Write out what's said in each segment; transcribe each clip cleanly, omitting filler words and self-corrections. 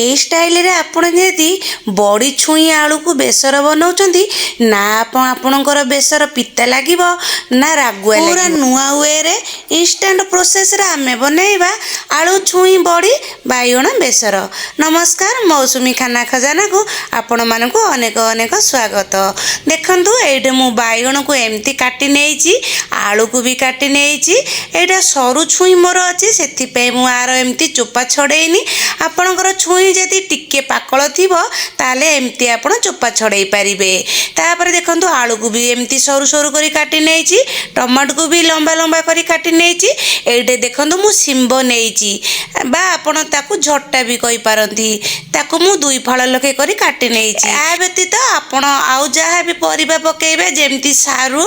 এই স্টাইଲରେ ଆପଣ ଯଦି ବଡ଼ି ଛୁଇଁ ଆଳୁକୁ ବେସର ବନାଉଛନ୍ତି ନା ଆପଣଙ୍କର ବେସର ପିତା ଲାଗିବ ନା ରାଗୁଆ ଲାଗିବ। ପୁରା ନୂଆ ୱେରେ ଇନଷ୍ଟାଣ୍ଟ ପ୍ରୋସେସରେ ଆମେ ବନେଇବା ଆଳୁ ଛୁଇଁ ବଡ଼ି ବାଇଗଣ ବେସର। ନମସ୍କାର, ମୌସୁମୀ ଖାନା ଖଜାନାକୁ ଆପଣମାନଙ୍କୁ ଅନେକ ଅନେକ ସ୍ୱାଗତ। ଦେଖନ୍ତୁ ଏଇଠି ମୁଁ ବାଇଗଣକୁ ଏମିତି କାଟି ନେଇଛି, ଆଳୁକୁ ବି କାଟି ନେଇଛି। ଏଇଟା ସରୁ ଛୁଇଁ ମୋର ଅଛି, ସେଥିପାଇଁ ମୁଁ ଆର ଏମିତି ଚୋପା ଛଡ଼େଇନି। ଆପଣଙ୍କର ଛୁଇଁ ଯଦି ଟିକେ ପାକଳ ଥିବ ତାହେଲେ ଏମିତି ଆପଣ ଚୋପା ଛଡ଼େଇ ପାରିବେ। ତାପରେ ଦେଖନ୍ତୁ ଆଳୁକୁ ବି ଏମିତି ସରୁ ସରୁ କରି କାଟି ନେଇଛି, ଟମାଟୋକୁ ବି ଲମ୍ବା ଲମ୍ବା କରି କାଟି ନେଇଛି। ଏଇଠି ଦେଖନ୍ତୁ ମୁଁ ଶିମ୍ବ ନେଇଛି ବା ଆପଣ ତାକୁ ଝଟା ବି କହିପାରନ୍ତି, ତାକୁ ମୁଁ 2 ଫାଳ ଲେଖେ କରି କାଟି ନେଇଛି। ଆ ବ୍ୟତୀତ ଆପଣ ଆଉ ଯାହା ବି ପରିବା ପକେଇବେ ଯେମିତି ସାରୁ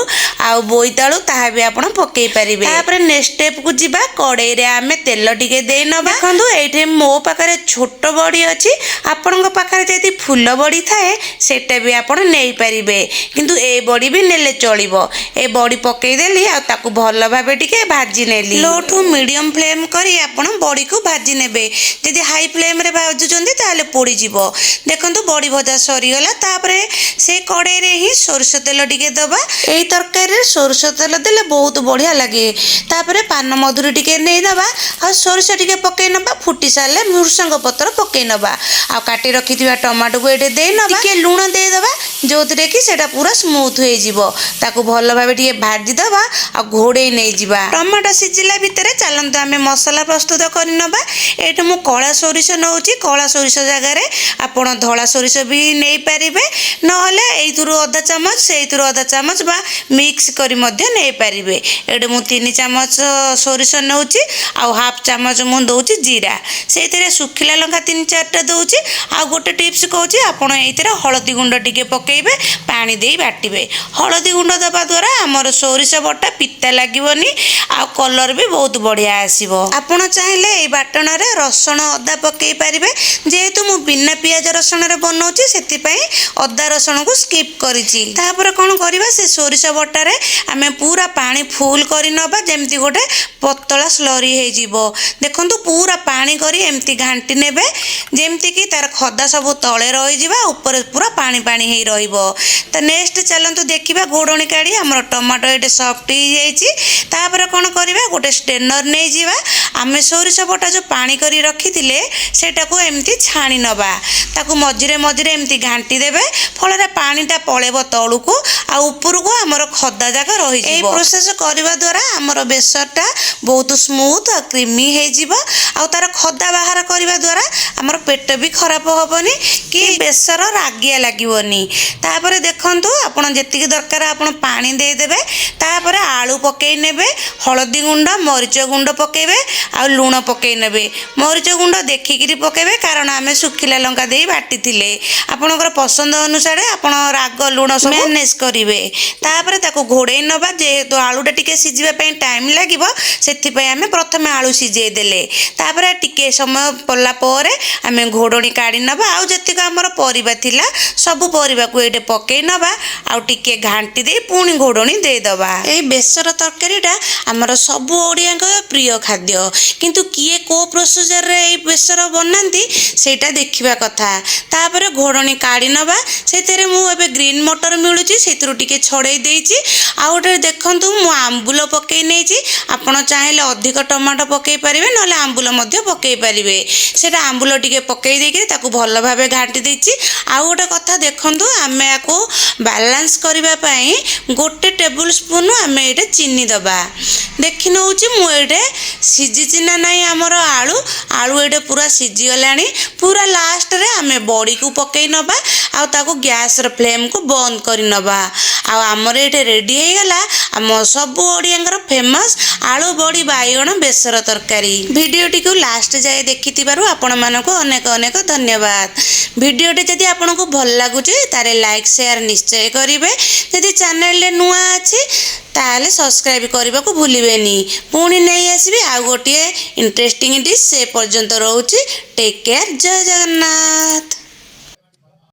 ଆଉ ବୋଇତାଳୁ ତାହା ବି ଆପଣ ପକେଇ ପାରିବେ। ତାପରେ ନେକ୍ସଟ ଷ୍ଟେପକୁ ଯିବା, କଡ଼େଇରେ ଆମେ ତେଲ ଟିକେ ଦେଇ ନେବା। ଦେଖନ୍ତୁ ଏଇଠି ମୋ ପାଖରେ ଛୋଟ ବଡ଼ି ଅଛି, ଆପଣଙ୍କ ପାଖରେ ଯଦି ଫୁଲ ବଡ଼ି ଥାଏ ସେଟା ବି ଆପଣ ନେଇପାରିବେ, କିନ୍ତୁ ଏ ବଡ଼ି ବି ନେଲେ ଚଳିବ। ଏ ବଡ଼ି ପକେଇଦେଲି ଆଉ ତାକୁ ଭଲ ଭାବେ ଟିକେ ଭାଜି ନେଲି। ଲୋ ଟୁ ମିଡ଼ିୟମ ଫ୍ଲେମ୍ କରି ଆପଣ ବଡ଼ିକୁ ଭାଜି ନେବେ। ଯଦି ହାଇ ଫ୍ଲେମ୍ରେ ଭାଜୁଛନ୍ତି ତାହେଲେ ପୋଡ଼ିଯିବ। ଦେଖନ୍ତୁ ବଡ଼ି ଭଜା ସରିଗଲା। ତାପରେ ସେ କଡ଼େଇରେ ହିଁ ସୋରିଷ ତେଲ ଟିକେ ଦେବା। ଏଇ ତରକାରୀରେ ସୋରିଷ ତେଲ ଦେଲେ ବହୁତ ବଢ଼ିଆ ଲାଗେ। ତାପରେ ପାନ ମଧୁରୀ ଟିକେ ନେଇଦେବା ଆଉ ସୋରିଷ ଟିକେ ପକେଇ ନେବା। ଫୁଟି ସାରିଲେ ଭୃଷଙ୍ଗ ପତ୍ର ପକେଇ ନେବା ଆଉ କାଟି ରଖିଥିବା ଟମାଟୋକୁ ଏଠି ଦେଇନେବା। ଟିକେ ଲୁଣ ଦେଇଦେବା ଯେଉଁଥିରେ କି ସେଇଟା ପୁରା ସ୍ମୁଥ ହେଇଯିବ। ତାକୁ ଭଲ ଭାବେ ଟିକେ ଭାଜିଦେବା ଆଉ ଘୋଡ଼େଇ ନେଇଯିବା। ଟମାଟୋ ସିଝିଲା ଭିତରେ ଚାଲନ୍ତୁ ଆମେ ମସଲା ପ୍ରସ୍ତୁତ କରିନେବା। ଏଇଠି ମୁଁ କଳା ସୋରିଷ ନେଉଛି, କଳା ସୋରିଷ ଜାଗାରେ ଆପଣ ଧଳା ସୋରିଷ ବି ନେଇପାରିବେ, ନହେଲେ ଏଇଥିରୁ ଅଧା ଚାମଚ ସେଇଥିରୁ ଅଧା ଚାମଚ ବା ମିକ୍ସ କରି ମଧ୍ୟ ନେଇପାରିବେ। ଏଇଠି ମୁଁ 3 ଚାମଚ ସୋରିଷ ନେଉଛି ଆଉ ହାଫ୍ ଚାମଚ ମୁଁ ଦେଉଛି ଜିରା। ସେଇଥିରେ ଶୁଖିଲା ଲଙ୍କା 3-4ଟା ଦେଉଛି। ଆଉ ଗୋଟେ ଟିପ୍ସ କହୁଛି, ଆପଣ ଏଇଥିରେ ହଳଦୀ ଗୁଣ୍ଡ ଟିକେ ପକେଇବେ, ପାଣି ଦେଇ ବାଟିବେ। ହଳଦୀ ଗୁଣ୍ଡ ଦେବା ଦ୍ୱାରା ଆମର ସୋରିଷ ବଟା ପିତା ଲାଗିବନି ଆଉ କଲର ବି ବହୁତ ବଢ଼ିଆ ଆସିବ। ଆପଣ ଚାହିଁଲେ ଏଇ ବାଟଣରେ ରସୁଣ ଅଦା ପକେଇ ପାରିବେ। ଯେହେତୁ ମୁଁ ବିନା ପିଆଜ ରସୁଣରେ ବନାଉଛି ସେଥିପାଇଁ ଅଦା ରସୁଣକୁ ସ୍କିପ୍ କରିଛି। ତାପରେ କ'ଣ କରିବା, ସେ ସୋରିଷ ବଟାରେ ଆମେ ପୁରା ପାଣି ଫୁଲ କରି ନେବା, ଯେମିତି ଗୋଟେ ପତଳା ସ୍ଲରି ହେଇଯିବ। ଦେଖନ୍ତୁ ପୁରା ପାଣି କରି ଏମିତି ଘାଣ୍ଟି ନେବେ ଯେମିତିକି ତାର ଖଦା ସବୁ ତଳେ ରହିଯିବ, ଉପରେ ପୁରା ପାଣି ପାଣି ହେଇ ରହିବ। ତ ନେକ୍ସଟ ଚାଲନ୍ତୁ ଦେଖିବା ଘୋଡ଼ଣି କାଢ଼ି ଆମର ଟମାଟୋ ଏଠି ସଫ୍ଟ ହେଇଯାଇଛି। ତାପରେ କ'ଣ କରିବା, ଗୋଟେ ଷ୍ଟେନର ନେଇଯିବା। ଆମେ ସୋରିଷ ବଟା ଯେଉଁ ପାଣି କରି ରଖିଥିଲେ ସେଇଟାକୁ ଏମିତି ଛାଣି ନେବା। ତାକୁ ମଝିରେ ମଝିରେ ଏମିତି ଘାଣ୍ଟି ଦେବେ, ଫଳରେ ପାଣିଟା ପଳେଇବ ତଳକୁ ଆଉ ଉପରକୁ ଆମର ଖଦା ଯାକ ରହିଯିବ। ଏଇ ପ୍ରୋସେସ କରିବା ଦ୍ୱାରା ଆମର ବେସରଟା ବହୁତ ସ୍ମୁଥ ଆଉ କ୍ରିମି ହେଇଯିବ ଆଉ ତାର ଖଦା ବାହାର କରିବା ଦ୍ୱାରା ଆମର ପେଟ ବି ଖରାପ ହେବନି କି ବେସର ରାଗିଆ ଲାଗିବନି। ତାପରେ ଦେଖନ୍ତୁ ଆପଣ ଯେତିକି ଦରକାର ଆପଣ ପାଣି ଦେଇଦେବେ। ତାପରେ ଆଳୁ ପକେଇ ନେବେ, ହଳଦୀ ଗୁଣ୍ଡ ମରିଚ ଗୁଣ୍ଡ ପକେଇବେ ଆଉ ଲୁଣ ପକେଇ ନେବେ। ମରିଚ ଗୁଣ୍ଡ ଦେଖିକିରି ପକେଇବେ କାରଣ ଆମେ ଶୁଖିଲା ଲଙ୍କା ଦେଇ ବାଟିଥିଲେ। ଆପଣଙ୍କର ପସନ୍ଦ ଅନୁସାରେ ଆପଣ ରାଗ ଲୁଣ ସବୁ ମ୍ୟାନେଜ କରିବେ। ତାପରେ ତାକୁ ଘୋଡ଼େଇ ନେବା, ଯେହେତୁ ଆଳୁଟା ଟିକେ ସିଝିବା ପାଇଁ ଟାଇମ୍ ଲାଗିବ ସେଥିପାଇଁ ଆମେ ପ୍ରଥମେ ଆଳୁ ସିଝେଇ ଦେଲେ। ତାପରେ ଟିକେ ସମୟ ପଡ଼ିଲା ପରେ ଆମେ ଘୋଡ଼ଣି କାଢ଼ି ନେବା ଆଉ ଯେତିକି ଆମର ପରିବା ଥିଲା ସବୁ ପରିବାକୁ ଏଇଠି ପକେଇ ନେବା ଆଉ ଟିକେ ଘାଣ୍ଟି ଦେଇ ପୁଣି ଘୋଡ଼ଣି ଦେଇଦେବା। ଏଇ ବେସର ତରକାରୀଟା ଆମର ସବୁ ଓଡ଼ିଆଙ୍କ ପ୍ରିୟ ଖାଦ୍ୟ, କିନ୍ତୁ କିଏ କେଉଁ ପ୍ରୋସିଜରରେ ଏଇ ବେସର ବନାନ୍ତି ସେଇଟା ଦେଖିବା କଥା। ତାପରେ ଘୋଡ଼ଣି କାଢ଼ି ନେବା। ସେଥିରେ ମୁଁ ଏବେ ଗ୍ରୀନ୍ ମଟର ମିଳୁଛି ସେଥିରୁ ଟିକେ ଛଡ଼େଇ ଦେଇଛି। ଆଉ ଗୋଟେ ଦେଖନ୍ତୁ ମୁଁ ଆମ୍ବୁଲ ପକେଇ ନେଇଛି। ଆପଣ ଚାହିଁଲେ ଅଧିକ ଟମାଟୋ ପକେଇ ପାରିବେ, ନହେଲେ ଆମ୍ବୁଲ ମଧ୍ୟ ପକେଇ ପାରିବେ। ସେଇଟା ଆମ୍ବୁଲ ଟିକେ ପକେଇ ଦେଇକି ତାକୁ ଭଲ ଭାବେ ଘାଣ୍ଟି ଦେଇଛି। ଆଉ ଗୋଟେ କଥା ଦେଖନ୍ତୁ, ଆମେ ୟାକୁ ବାଲାନ୍ସ କରିବା ପାଇଁ 1 ଟେବୁଲ ସ୍ପୁନ୍ ଆମେ ଏଇଟା ଚିନି ଦେବା। ଦେଖି ନେଉଛି ମୁଁ ଏଇଟେ ସିଝିଛି ନା ନାହିଁ ଆମର ଆଳୁ ଏଇଟା ପୁରା ସିଝିଗଲାଣି। ପୁରା ଲାଷ୍ଟରେ ଆମେ ବଡ଼ିକୁ ପକେଇ ନେବା ଆଉ ତାକୁ ଗ୍ୟାସର ଫ୍ଲେମ୍କୁ ବନ୍ଦ କରି ନେବା। ଆଉ ଆମର ଏଇଟା ରେଡ଼ି ହେଇଗଲା ଆମ ସବୁ ଓଡ଼ିଆଙ୍କର ଫେମସ୍ ଆଳୁ ବଡ଼ି ବାଇଗଣ ବେସର ତରକାରୀ। ଭିଡ଼ିଓଟିକୁ ଲାଷ୍ଟ ଯାଏ ଦେଖିଥିବାରୁ ଆପଣମାନଙ୍କୁ ଅନେକ ଅନେକ ଧନ୍ୟବାଦ। ଭିଡ଼ିଓଟି ଯଦି ଆପଣଙ୍କୁ ଭଲ ଲାଗୁଛି ତାହେଲେ ଲାଇକ୍ ସେୟାର ନିଶ୍ଚୟ କରିବେ। ଯଦି ଚ୍ୟାନେଲରେ ନୂଆ ଅଛି ତାହେଲେ ସବସ୍କ୍ରାଇବ୍ କରିବାକୁ ଭୁଲିବେନି। ପୁଣି ନେଇ ଆସିବି ଆଉ ଗୋଟିଏ ଇଣ୍ଟରେଷ୍ଟିଂ ଡିଶ୍। ସେ ପର୍ଯ୍ୟନ୍ତ ରହୁଛି। Take care. ଜୟ ଜଗନ୍ନାଥ।